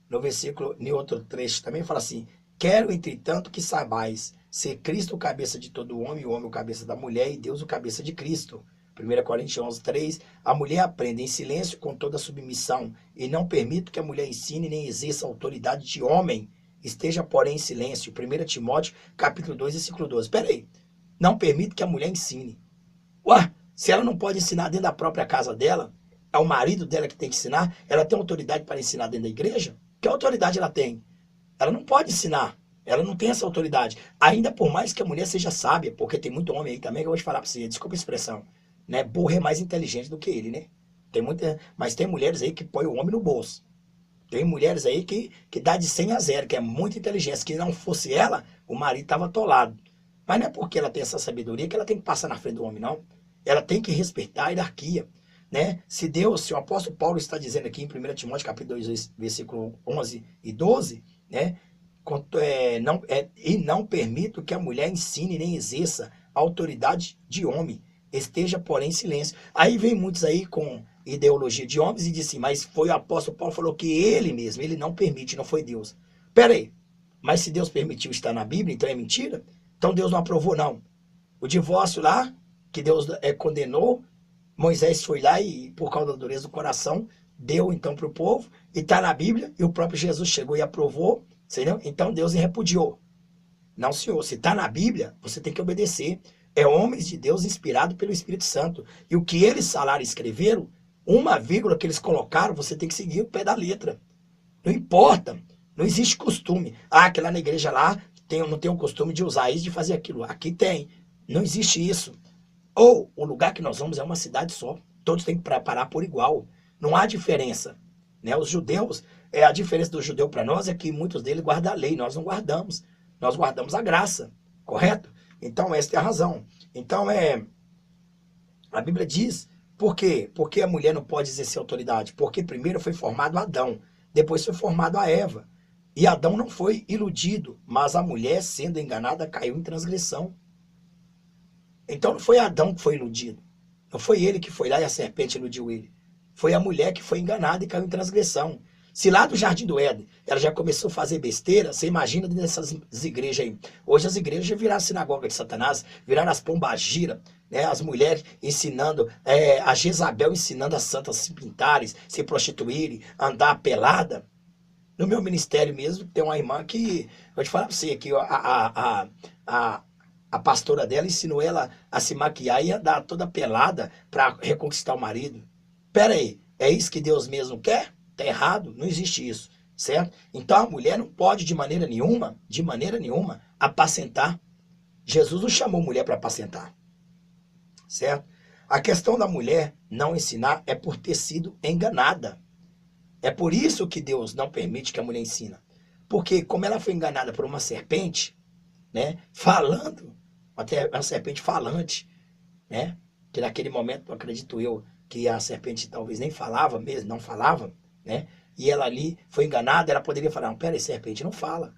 no versículo, em outro trecho também fala assim, quero, entretanto, que saibais ser Cristo o cabeça de todo homem, o homem o cabeça da mulher e Deus o cabeça de Cristo. 1 Coríntios 11, 3, a mulher aprende em silêncio com toda submissão e não permito que a mulher ensine nem exerça autoridade de homem, esteja porém em silêncio. 1 Timóteo capítulo 2, versículo 12. Espera aí, não permito que a mulher ensine. Ué, se ela não pode ensinar dentro da própria casa dela, é o marido dela que tem que ensinar, ela tem autoridade para ensinar dentro da igreja? Que autoridade ela tem? Ela não pode ensinar, ela não tem essa autoridade. Ainda por mais que a mulher seja sábia, porque tem muito homem aí também que eu vou te falar para você, desculpa a expressão, né? Burro é mais inteligente do que ele, né? Mas tem mulheres aí que põem o homem no bolso. Tem mulheres aí que dá de 100 a 0, que é muito inteligente. Se não fosse ela, o marido estava atolado. Mas não é porque ela tem essa sabedoria que ela tem que passar na frente do homem, não. Ela tem que respeitar a hierarquia, né? Se o apóstolo Paulo está dizendo aqui em 1 Timóteo capítulo 2, versículo 11 e 12, né? E não permito que a mulher ensine nem exerça a autoridade de homem, esteja porém em silêncio. Aí vem muitos aí com ideologia de homens e dizem, mas foi o apóstolo Paulo falou que ele mesmo, ele não permite, não foi Deus. Pera aí, mas se Deus permitiu estar na Bíblia, então é mentira? Então Deus não aprovou, não. O divórcio lá, que Deus condenou, Moisés foi lá e, por causa da dureza do coração, deu então para o povo, e está na Bíblia, e o próprio Jesus chegou e aprovou, entendeu? Então Deus repudiou. Não, senhor, se está na Bíblia, você tem que obedecer. É homens de Deus inspirados pelo Espírito Santo. E o que eles falaram e escreveram, uma vírgula que eles colocaram, você tem que seguir o pé da letra. Não importa, não existe costume. Ah, que lá na igreja lá não tem o costume de usar isso, de fazer aquilo. Aqui tem. Não existe isso. Ou o lugar que nós vamos é uma cidade só. Todos têm que preparar por igual. Não há diferença. Né? Os judeus, a diferença do judeu para nós é que muitos deles guardam a lei, nós não guardamos. Nós guardamos a graça, correto? Então, essa é a razão. Então, a Bíblia diz, por quê? Porque a mulher não pode exercer autoridade? Porque primeiro foi formado Adão, depois foi formado a Eva. E Adão não foi iludido, mas a mulher, sendo enganada, caiu em transgressão. Então, não foi Adão que foi iludido. Não foi ele que foi lá e a serpente iludiu ele. Foi a mulher que foi enganada e caiu em transgressão. Se lá do Jardim do Éden ela já começou a fazer besteira, você imagina dessas igrejas aí. Hoje as igrejas já viraram a sinagoga de Satanás, viraram as pombagiras, né? As mulheres ensinando, a Jezabel ensinando as santas se pintarem, se prostituírem, andar pelada. No meu ministério mesmo, tem uma irmã que, vou te falar pra você, que a pastora dela ensinou ela a se maquiar e andar toda pelada para reconquistar o marido. Pera aí, é isso que Deus mesmo quer? Tá errado, não existe isso, certo? Então a mulher não pode de maneira nenhuma, apacentar. Jesus não chamou mulher para apacentar, certo? A questão da mulher não ensinar é por ter sido enganada. É por isso que Deus não permite que a mulher ensina. Porque como ela foi enganada por uma serpente, né, falando, até uma serpente falante, né, que naquele momento, acredito eu, que a serpente talvez nem falava mesmo, não falava, né? E ela ali foi enganada, ela poderia falar, não, peraí, serpente não fala.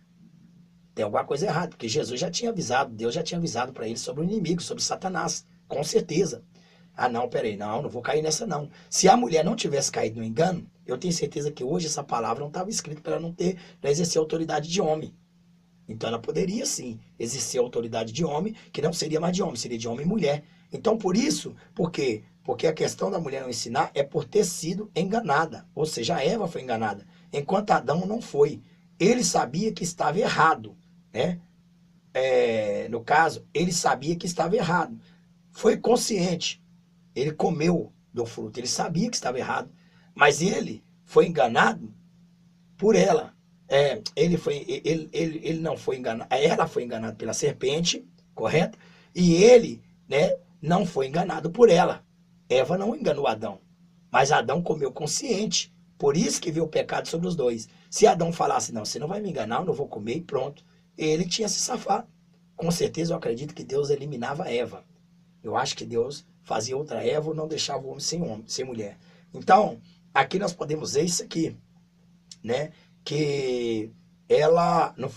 Tem alguma coisa errada, porque Jesus já tinha avisado, Deus já tinha avisado para ele sobre o inimigo, sobre Satanás, com certeza. Ah, não, peraí, não vou cair nessa não. Se a mulher não tivesse caído no engano, eu tenho certeza que hoje essa palavra não estava escrita para ela não exercer autoridade de homem. Então ela poderia sim exercer autoridade de homem, que não seria mais de homem, seria de homem e mulher. Então por isso, por quê? Porque a questão da mulher não ensinar é por ter sido enganada. Ou seja, a Eva foi enganada, enquanto Adão não foi. Ele sabia que estava errado, né? No caso, ele sabia que estava errado. Foi consciente. Ele comeu do fruto. Ele sabia que estava errado. Mas ele foi enganado por ela. Ele não foi enganado. Ela foi enganada pela serpente, correto? E ele, né, não foi enganado por ela. Eva não enganou Adão, mas Adão comeu consciente. Por isso que veio o pecado sobre os dois. Se Adão falasse, não, você não vai me enganar, eu não vou comer e pronto, ele tinha se safado. Com certeza eu acredito que Deus eliminava Eva. Eu acho que Deus fazia outra Eva ou não deixava o homem, sem mulher. Então, aqui nós podemos ver isso aqui, né? Que ela, não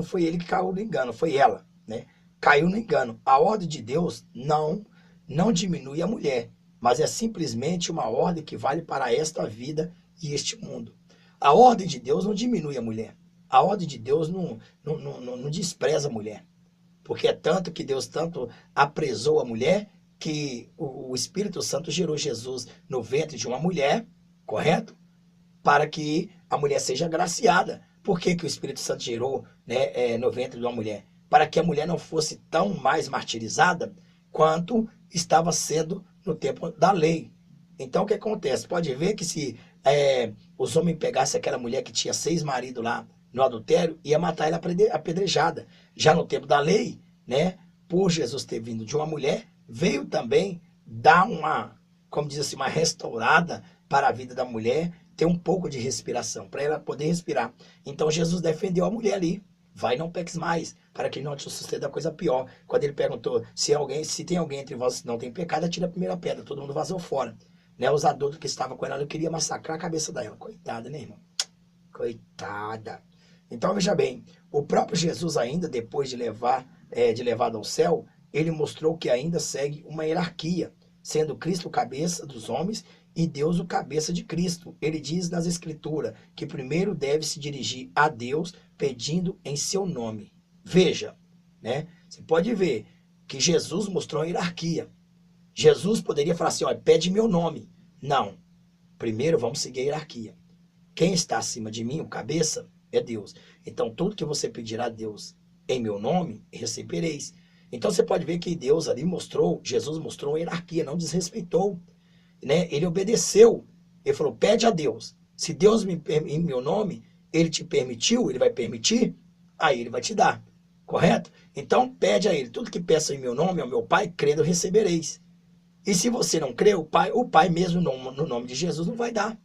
foi ele que caiu no engano, foi ela, né? Caiu no engano. A ordem de Deus não diminui a mulher, mas é simplesmente uma ordem que vale para esta vida e este mundo. A ordem de Deus não diminui a mulher. A ordem de Deus não despreza a mulher. Porque é tanto que Deus tanto apresou a mulher que o Espírito Santo gerou Jesus no ventre de uma mulher, correto? Para que a mulher seja agraciada. Por que, que o Espírito Santo gerou, né, no ventre de uma mulher? Para que a mulher não fosse tão mais martirizada quanto estava sendo no tempo da lei. Então o que acontece? Pode ver que se os homens pegassem aquela mulher que tinha 6 maridos lá no adultério, ia matar ela apedrejada. Já no tempo da lei, né, por Jesus ter vindo de uma mulher, veio também dar uma, como diz assim, uma restaurada para a vida da mulher, ter um pouco de respiração, para ela poder respirar. Então Jesus defendeu a mulher ali. Vai, não peques mais, para que não te suceda coisa pior. Quando ele perguntou se tem alguém entre vós que não tem pecado, atira a primeira pedra. Todo mundo vazou fora. Né? Os adultos que estavam com ela, eu queria massacrar a cabeça dela. Coitada, né, irmão? Coitada. Então, veja bem, o próprio Jesus ainda, depois de levado ao céu, ele mostrou que ainda segue uma hierarquia, sendo Cristo o cabeça dos homens e Deus o cabeça de Cristo. Ele diz nas Escrituras que primeiro deve se dirigir a Deus pedindo em seu nome. Veja, né? Você pode ver que Jesus mostrou a hierarquia. Jesus poderia falar assim, olha, pede meu nome. Não. Primeiro vamos seguir a hierarquia. Quem está acima de mim, o cabeça, é Deus. Então tudo que você pedirá a Deus em meu nome, recebereis. Então você pode ver que Deus ali Jesus mostrou a hierarquia, não desrespeitou. Né? Ele obedeceu. Ele falou, pede a Deus. Se Deus em meu nome, ele te permitiu, ele vai permitir, aí ele vai te dar. Correto? Então pede a ele. Tudo que peça em meu nome, ao meu Pai, crendo, recebereis. E se você não crê, o Pai mesmo no nome de Jesus não vai dar.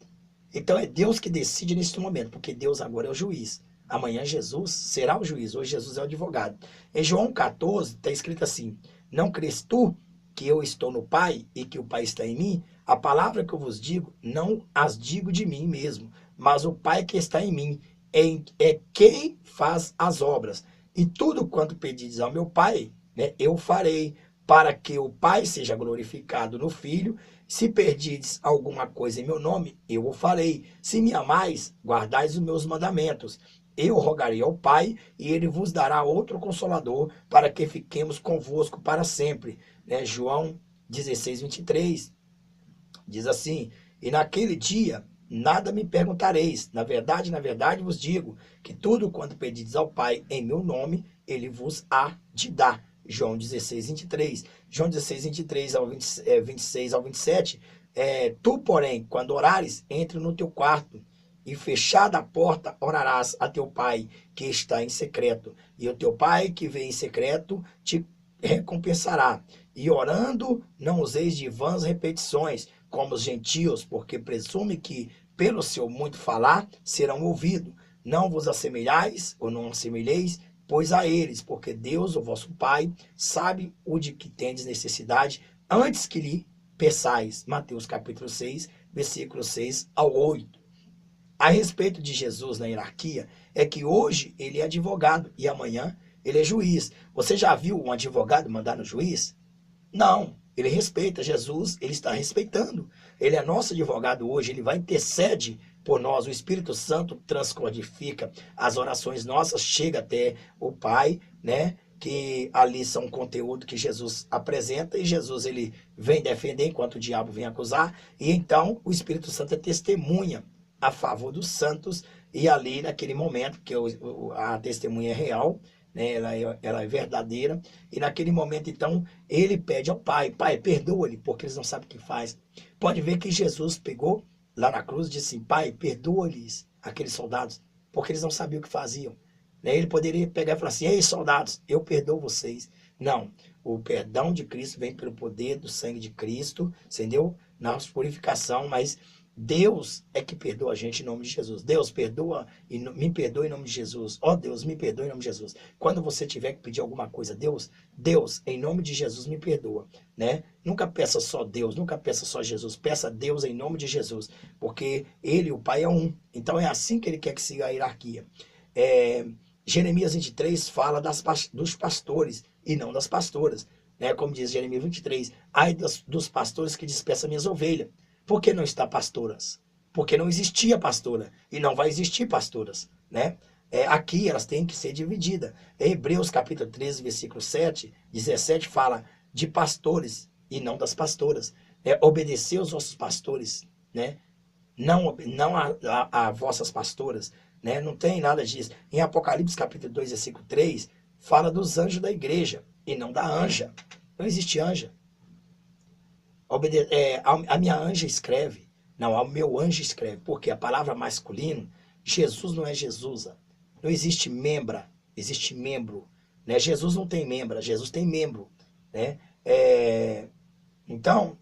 Então é Deus que decide nesse momento, porque Deus agora é o juiz. Amanhã Jesus será o juiz, hoje Jesus é o advogado. Em João 14 está escrito assim, não crês tu que eu estou no Pai e que o Pai está em mim? A palavra que eu vos digo, não as digo de mim mesmo, mas o Pai que está em mim é quem faz as obras. E tudo quanto pedides ao meu Pai, né, eu farei, para que o Pai seja glorificado no Filho. Se perdides alguma coisa em meu nome, eu o farei. Se me amais, guardais os meus mandamentos. Eu rogarei ao Pai, e ele vos dará outro Consolador, para que fiquemos convosco para sempre. Né? João 16, 23. Diz assim, e naquele dia nada me perguntareis. Na verdade vos digo, que tudo quanto pedides ao Pai em meu nome, ele vos há de dar. João 16, 23. João 16, 23 ao 26 ao 27. Tu, porém, quando orares, entre no teu quarto, e fechada a porta, orarás a teu Pai, que está em secreto. E o teu Pai, que vem em secreto, te recompensará. E orando, não useis de vãs repetições, como os gentios, porque presume que, pelo seu muito falar, serão ouvidos. Não vos assemelhais, ou não assemelheis, pois a eles, porque Deus, o vosso Pai, sabe o de que tendes necessidade, antes que lhe peçais. Mateus capítulo 6, versículo 6 ao 8. A respeito de Jesus na hierarquia, é que hoje ele é advogado e amanhã ele é juiz. Você já viu um advogado mandar no juiz? Não, ele respeita Jesus, ele está respeitando. Ele é nosso advogado hoje, ele vai intercede por nós. O Espírito Santo transcodifica as orações nossas, chega até o Pai, né? Que ali são conteúdo que Jesus apresenta e Jesus ele vem defender enquanto o diabo vem acusar. E então o Espírito Santo é testemunha a favor dos santos, e ali naquele momento, que a testemunha é real, né, ela é verdadeira, e naquele momento então ele pede ao Pai, Pai, perdoa-lhe, porque eles não sabem o que faz. Pode ver que Jesus pegou lá na cruz e disse assim, Pai, perdoa-lhes aqueles soldados, porque eles não sabiam o que faziam. Né? Ele poderia pegar e falar assim, ei soldados, eu perdoo vocês. Não, o perdão de Cristo vem pelo poder do sangue de Cristo, entendeu? Na purificação, mas Deus é que perdoa a gente em nome de Jesus. Deus perdoa e me perdoa em nome de Jesus. Ó Deus, me perdoa em nome de Jesus. Quando você tiver que pedir alguma coisa, Deus, em nome de Jesus, me perdoa, né? Nunca peça só Deus, nunca peça só Jesus. Peça Deus em nome de Jesus, porque Ele e o Pai é um. Então é assim que Ele quer que siga a hierarquia. Jeremias 23 fala dos pastores e não das pastoras, né? Como diz Jeremias 23, ai dos pastores que dispersam minhas ovelhas. Por que não está pastoras? Porque não existia pastora e não vai existir pastoras, né? Aqui elas têm que ser divididas. Em Hebreus capítulo 13, versículo 7, 17 fala de pastores e não das pastoras. Obedecer aos vossos pastores, né? Não a vossas pastoras, né? Não tem nada disso. Em Apocalipse capítulo 2, versículo 3, fala dos anjos da igreja e não da anja. Não existe anja. A minha anja escreve, não, o meu anjo escreve, porque a palavra masculino, Jesus não é Jesusa. Não existe membra, existe membro, né? Jesus não tem membra, Jesus tem membro, né? Então,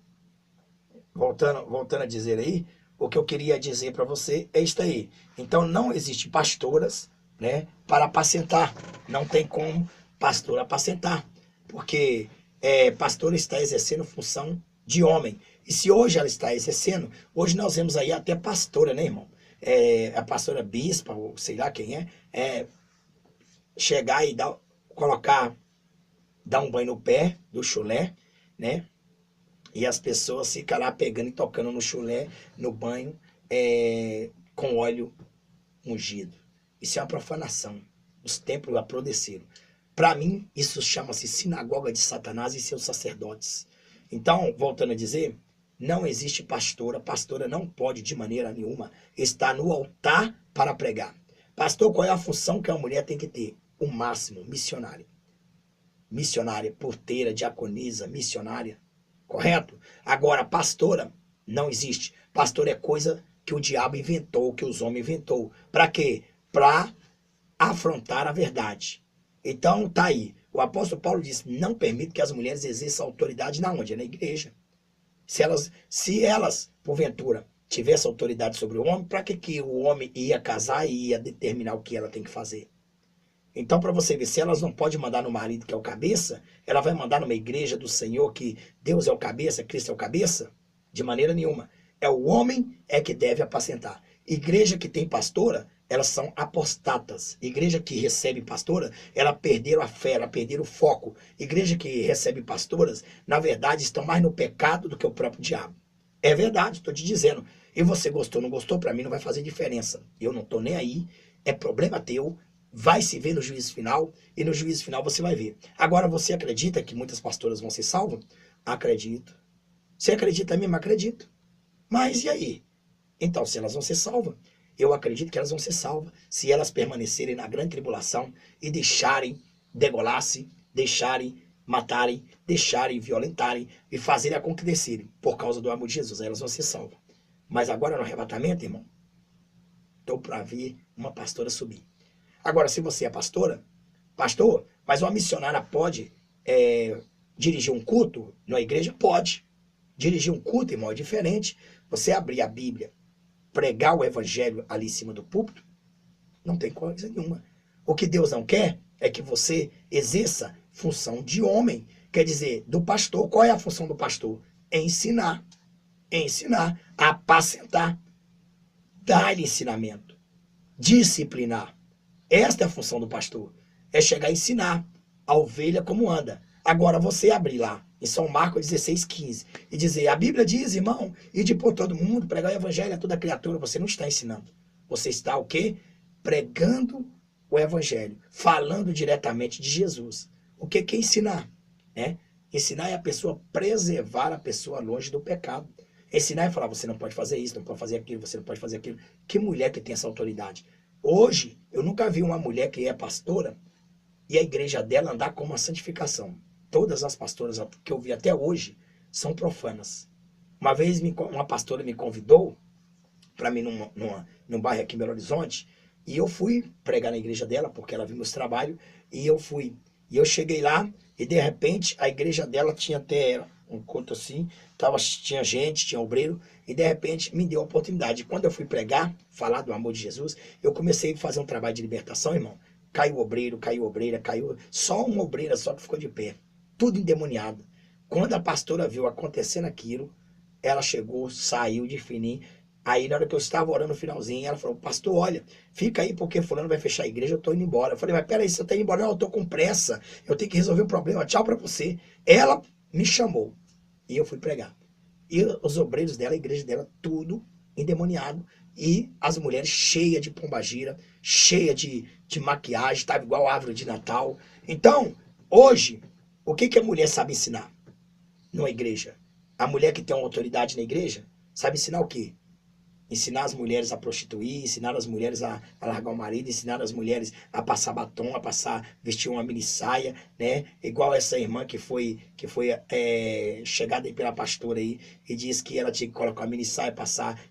voltando a dizer aí, o que eu queria dizer para você é isto aí. Então, não existe pastoras, né, para apacentar. Não tem como pastor apacentar, porque pastora está exercendo função de homem. E se hoje ela está exercendo, hoje nós vemos aí até pastora, né, irmão? A pastora bispa, ou sei lá quem chegar e dar um banho no pé do chulé, né? E as pessoas ficam lá pegando e tocando no chulé, no banho, com óleo ungido. Isso é uma profanação. Os templos apodreceram. Para mim, isso chama-se sinagoga de Satanás e seus sacerdotes. Então, voltando a dizer, não existe pastora. Pastora não pode, de maneira nenhuma, estar no altar para pregar. Pastor, qual é a função que a mulher tem que ter? O máximo, missionária. Missionária, porteira, diaconisa, missionária. Correto? Agora, pastora não existe. Pastora é coisa que o diabo inventou, que os homens inventou. Para quê? Para afrontar a verdade. Então, tá aí. O apóstolo Paulo disse, não permite que as mulheres exerçam autoridade na onde? É na igreja. Se elas, porventura, tivessem autoridade sobre o homem, para que o homem ia casar e ia determinar o que ela tem que fazer? Então, para você ver, se elas não podem mandar no marido que é o cabeça, ela vai mandar numa igreja do Senhor que Deus é o cabeça, Cristo é o cabeça? De maneira nenhuma. É o homem que deve apacentar. Igreja que tem pastora, elas são apostatas. Igreja que recebe pastora, ela perderam a fé, ela perderam o foco. Igreja que recebe pastoras, na verdade, estão mais no pecado do que o próprio diabo. É verdade, estou te dizendo. E você gostou, não gostou, para mim não vai fazer diferença. Eu não estou nem aí, é problema teu. Vai se ver no juízo final, e no juízo final você vai ver. Agora, você acredita que muitas pastoras vão ser salvas? Acredito. Você acredita mesmo? Acredito. Mas e aí? Então, se elas vão ser salvas, eu acredito que elas vão ser salvas se elas permanecerem na grande tribulação e deixarem degolar-se, deixarem matarem, deixarem violentarem e fazerem acontecerem por causa do amor de Jesus. Aí elas vão ser salvas. Mas agora no arrebatamento, irmão, estou para ver uma pastora subir. Agora, se você é pastora, pastor, mas uma missionária pode dirigir um culto na igreja? Pode. Dirigir um culto, irmão, é diferente. Você abrir a Bíblia, pregar o evangelho ali em cima do púlpito, não tem coisa nenhuma. O que Deus não quer é que você exerça função de homem. Quer dizer, do pastor. Qual é a função do pastor? Ensinar. Ensinar, apacentar, dar-lhe ensinamento, disciplinar. Esta é a função do pastor. É chegar a ensinar a ovelha como anda. Agora você abrir lá em São Marcos 16:15 e dizer, a Bíblia diz, irmão, ide por todo mundo, pregar o evangelho a toda criatura. Você não está ensinando. Você está o quê? Pregando o evangelho, falando diretamente de Jesus. O que é ensinar? Ensinar é a pessoa preservar a pessoa longe do pecado. Ensinar é falar, você não pode fazer isso, não pode fazer aquilo, você não pode fazer aquilo. Que mulher que tem essa autoridade? Hoje, eu nunca vi uma mulher que é pastora e a igreja dela andar com uma santificação. Todas as pastoras que eu vi até hoje são profanas. Uma vez uma pastora me convidou para mim num bairro aqui em Belo Horizonte e eu fui pregar na igreja dela porque ela viu meus trabalhos e eu fui. E eu cheguei lá e de repente a igreja dela tinha até um culto assim, tinha gente, tinha obreiro, e de repente me deu a oportunidade. Quando eu fui pregar, falar do amor de Jesus, eu comecei a fazer um trabalho de libertação, irmão. Caiu obreiro, caiu obreira, caiu. Só uma obreira só que ficou de pé. Tudo endemoniado. Quando a pastora viu acontecendo aquilo, ela chegou, saiu de fininho. Aí, na hora que eu estava orando no finalzinho, ela falou: pastor, olha, fica aí porque fulano vai fechar a igreja, eu tô indo embora. Eu falei: mas peraí, você tá indo embora? Não, eu tô com pressa, eu tenho que resolver um problema, tchau pra você. Ela me chamou e eu fui pregar. E os obreiros dela, a igreja dela, tudo endemoniado. E as mulheres cheias de pombagira, cheias de maquiagem, estava igual a árvore de Natal. Então, hoje, o que a mulher sabe ensinar numa igreja? A mulher que tem uma autoridade na igreja sabe ensinar o quê? Ensinar as mulheres a prostituir, ensinar as mulheres a largar o marido, ensinar as mulheres a passar batom, a vestir uma mini saia, né? Igual essa irmã que foi chegada aí pela pastora aí e disse que ela tinha que colocar a mini saia,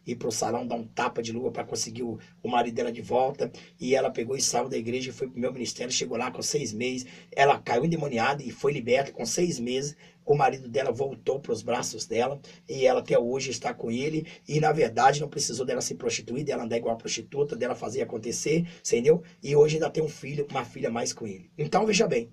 ir pro salão, dar um tapa de luva para conseguir o marido dela de volta. E ela pegou e saiu da igreja e foi pro meu ministério, chegou lá com 6 meses. Ela caiu endemoniada e foi liberta com 6 meses. O marido dela voltou para os braços dela e ela até hoje está com ele. E na verdade não precisou dela se prostituir, dela andar igual a prostituta, dela fazer acontecer, entendeu? E hoje ainda tem um filho, uma filha mais com ele. Então veja bem.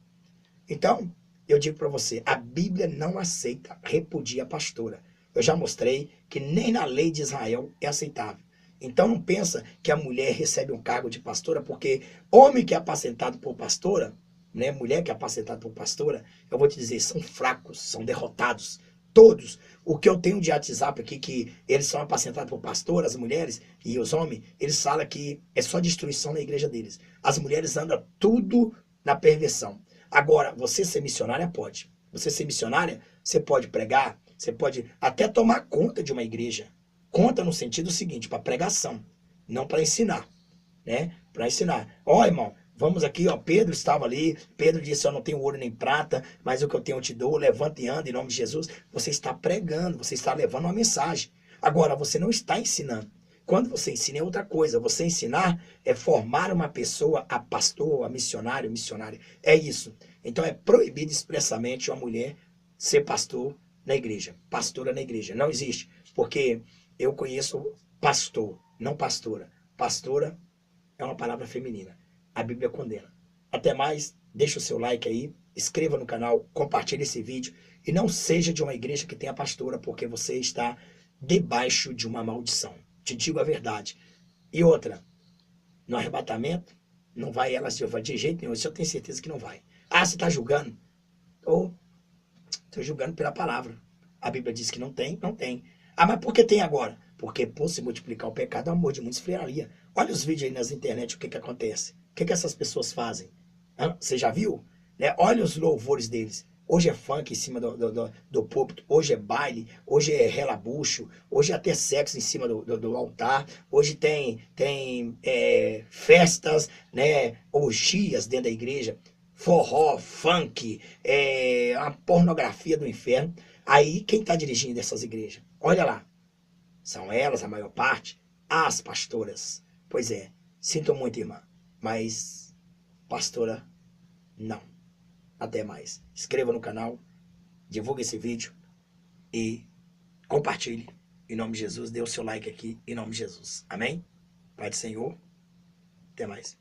Então eu digo para você, a Bíblia não aceita, repudia a pastora. Eu já mostrei que nem na lei de Israel é aceitável. Então não pensa que a mulher recebe um cargo de pastora porque homem que é apacentado por pastora, né, mulher que é apacentada por pastora, eu vou te dizer, são fracos, são derrotados. Todos. O que eu tenho de WhatsApp aqui, que eles são apacentados por pastor, as mulheres e os homens, eles falam que é só destruição na igreja deles. As mulheres andam tudo na perversão. Agora, você ser missionária pode. Você ser missionária, você pode pregar, você pode até tomar conta de uma igreja. Conta no sentido seguinte, para pregação, não para ensinar, né? Para ensinar. Ó, irmão, vamos aqui, ó, Pedro estava ali, Pedro disse: eu não tenho ouro nem prata, mas o que eu tenho eu te dou, levanta e anda em nome de Jesus. Você está pregando, você está levando uma mensagem. Agora, você não está ensinando. Quando você ensina é outra coisa. Você ensinar é formar uma pessoa a pastor, a missionário, missionária. É isso. Então é proibido expressamente uma mulher ser pastor na igreja. Pastora na igreja. Não existe. Porque eu conheço pastor, não pastora. Pastora é uma palavra feminina. A Bíblia condena. Até mais, deixa o seu like aí, inscreva no canal, compartilhe esse vídeo e não seja de uma igreja que tenha pastora, porque você está debaixo de uma maldição. Te digo a verdade. E outra, no arrebatamento, não vai ela se de jeito nenhum, isso eu tenho certeza que não vai. Ah, você está julgando? Estou julgando pela palavra. A Bíblia diz que não tem, não tem. Ah, mas por que tem agora? Porque por se multiplicar o pecado, o amor de muitos esfriaria. Olha os vídeos aí nas internet, o que acontece. O que essas pessoas fazem? Você já viu? Né? Olha os louvores deles. Hoje é funk em cima do púlpito, hoje é baile, hoje é relabucho, hoje é até sexo em cima do altar, hoje tem festas, né, orgias dentro da igreja, forró, funk, a pornografia do inferno. Aí quem está dirigindo essas igrejas? Olha lá. São elas, a maior parte, as pastoras. Pois é, sinto muito, irmã, mas pastora, não. Até mais. Inscreva no canal, divulgue esse vídeo e compartilhe. Em nome de Jesus, dê o seu like aqui, em nome de Jesus. Amém? Pai do Senhor, até mais.